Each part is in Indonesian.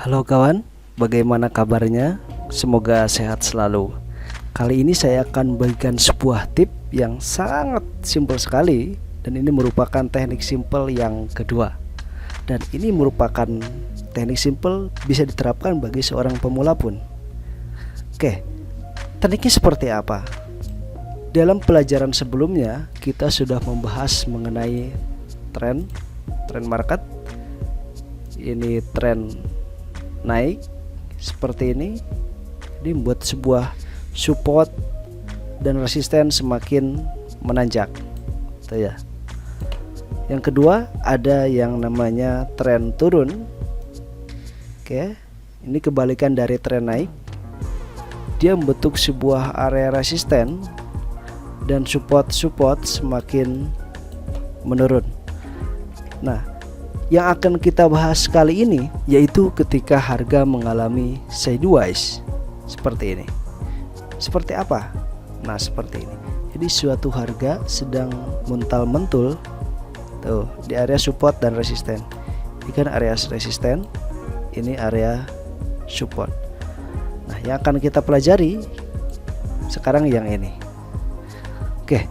Halo kawan, bagaimana kabarnya? Semoga sehat selalu. Kali ini saya akan bagikan sebuah tip yang sangat simpel sekali, dan ini merupakan teknik simpel yang kedua. Dan ini merupakan teknik simpel bisa diterapkan bagi seorang pemula pun. Oke, tekniknya seperti apa? Dalam pelajaran sebelumnya kita sudah membahas mengenai tren market. Ini tren naik seperti ini, membuat sebuah support dan resisten semakin menanjak, gitu ya. Yang kedua ada yang namanya tren turun. Oke, ini kebalikan dari tren naik. Dia membentuk sebuah area resisten dan support semakin menurun. Nah, yang akan kita bahas kali ini yaitu ketika harga mengalami sideways seperti ini. Seperti apa? Nah, seperti ini. Jadi suatu harga sedang mental-mentul tuh di area support dan resisten. Ini kan area resisten, ini area support. Nah, yang akan kita pelajari sekarang yang ini. Oke.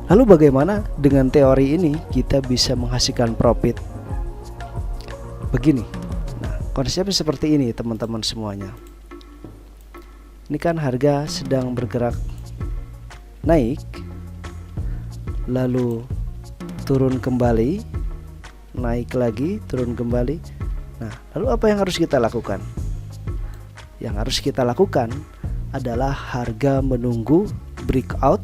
Lalu bagaimana dengan teori ini kita bisa menghasilkan profit? Begini. Nah, konsepnya seperti ini teman-teman semuanya. Ini kan harga sedang bergerak naik, lalu turun kembali, naik lagi, turun kembali. Nah, lalu apa yang harus kita lakukan? Yang harus kita lakukan adalah harga menunggu breakout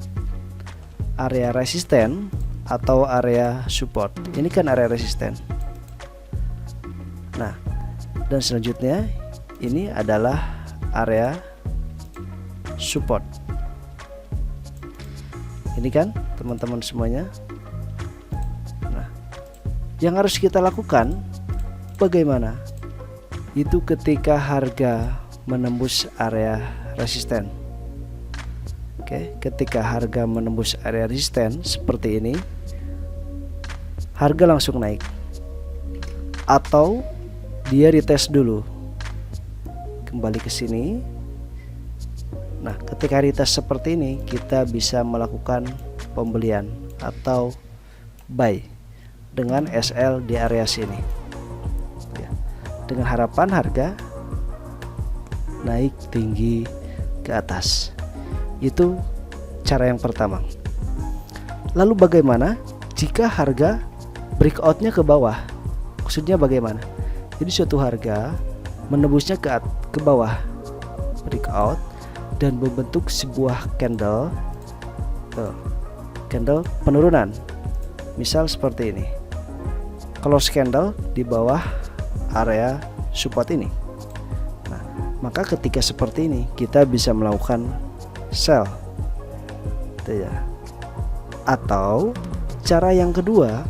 area resisten atau area support. Ini kan area resisten. Nah, dan selanjutnya ini adalah area support. Ini kan teman-teman semuanya. Nah, yang harus kita lakukan bagaimana? Itu ketika harga menembus area resisten. Oke, ketika harga menembus area resisten seperti ini, harga langsung naik, atau dia retest dulu, kembali ke sini. Nah, ketika retest seperti ini, kita bisa melakukan pembelian atau buy dengan SL di area sini, ya, dengan harapan harga naik tinggi ke atas. Itu cara yang pertama. Lalu bagaimana jika harga breakoutnya ke bawah? Maksudnya bagaimana? Jadi suatu harga menembusnya ke bawah, breakout, dan membentuk sebuah candle penurunan. Misal seperti ini, close candle di bawah area support ini. Nah, maka ketika seperti ini kita bisa melakukan sell, gitu ya. Atau cara yang kedua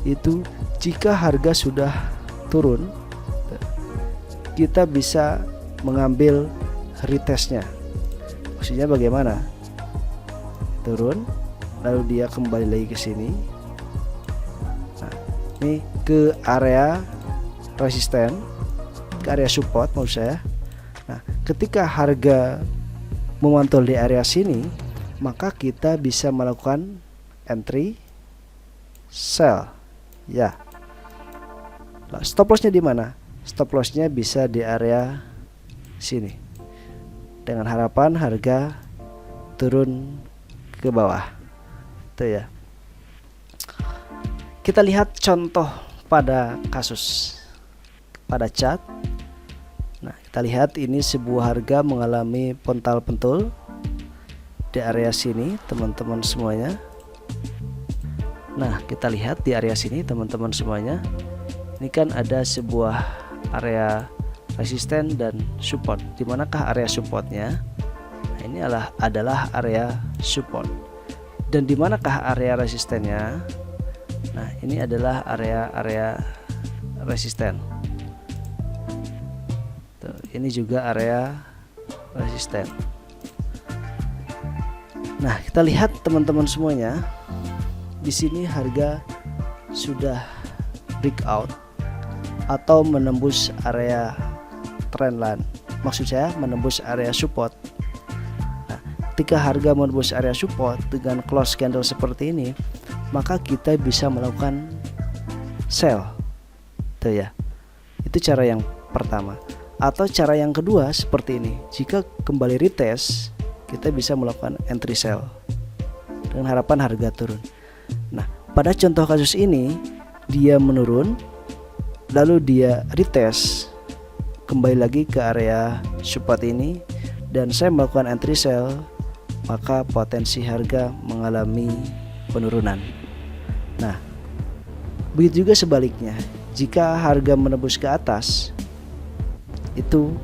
itu jika harga sudah turun, kita bisa mengambil retestnya. Maksudnya bagaimana? Turun, lalu dia kembali lagi ke sini. Nah, ini ke area resisten, ke area support maksud saya. Nah, ketika harga memantul di area sini, maka kita bisa melakukan entry sell, ya. Nah, stop lossnya di mana? Stop lossnya bisa di area sini, dengan harapan harga turun ke bawah, itu ya. Kita lihat contoh pada kasus, pada chart. Nah, kita lihat ini sebuah harga mengalami pental-pentul di area sini, teman-teman semuanya. Nah, kita lihat di area sini, teman-teman semuanya. Ini kan ada sebuah area resisten dan support. Di manakah area supportnya? Nah, ini adalah area support. Dan di manakah area resistennya? Nah, ini adalah area resisten. Ini juga area resisten. Nah, kita lihat teman-teman semuanya. Di sini harga sudah breakout atau menembus area trendline. Maksud saya menembus area support. Nah, ketika harga menembus area support dengan close candle seperti ini, maka kita bisa melakukan sell. Tuh ya. Itu cara yang pertama. Atau cara yang kedua seperti ini. Jika kembali retest, kita bisa melakukan entry sell dengan harapan harga turun. Nah, pada contoh kasus ini dia menurun, lalu dia retest kembali lagi ke area support ini, dan saya melakukan entry sell, maka potensi harga mengalami penurunan. Nah, begitu juga sebaliknya. Jika harga menembus ke atas, itu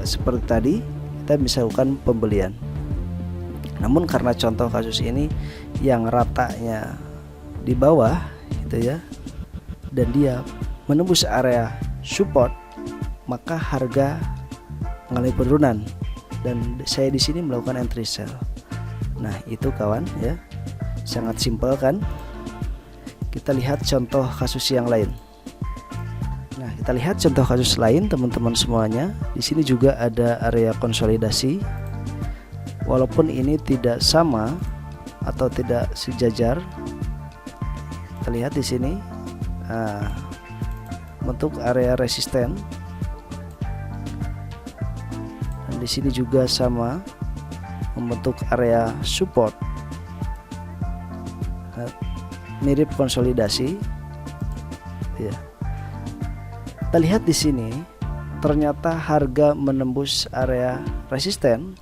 seperti tadi kita bisa lakukan pembelian. Namun karena contoh kasus ini yang ratanya di bawah gitu ya, dan dia menembus area support, maka harga mengalami penurunan dan saya di sini melakukan entry sell. Nah, itu kawan ya. Sangat simpel kan? Kita lihat contoh kasus yang lain. Nah, kita lihat contoh kasus lain teman-teman semuanya. Di sini juga ada area konsolidasi. Walaupun ini tidak sama atau tidak sejajar. Kita lihat di sini bentuk area resisten. Dan di sini juga sama membentuk area support. Mirip konsolidasi. Ya. Kita lihat di sini ternyata harga menembus area resisten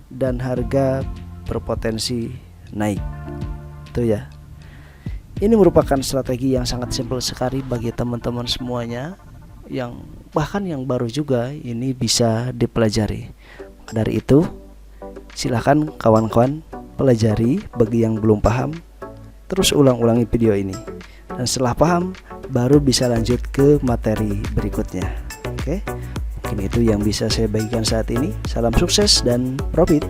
dan harga berpotensi naik. Itu ya. Ini merupakan strategi yang sangat simpel sekali bagi teman-teman semuanya, yang bahkan yang baru juga ini bisa dipelajari. Dari itu, silahkan kawan-kawan pelajari. Bagi yang belum paham, terus ulang-ulangi video ini. Dan setelah paham, baru bisa lanjut ke materi berikutnya. Oke, mungkin itu yang bisa saya bagikan saat ini. Salam sukses dan profit.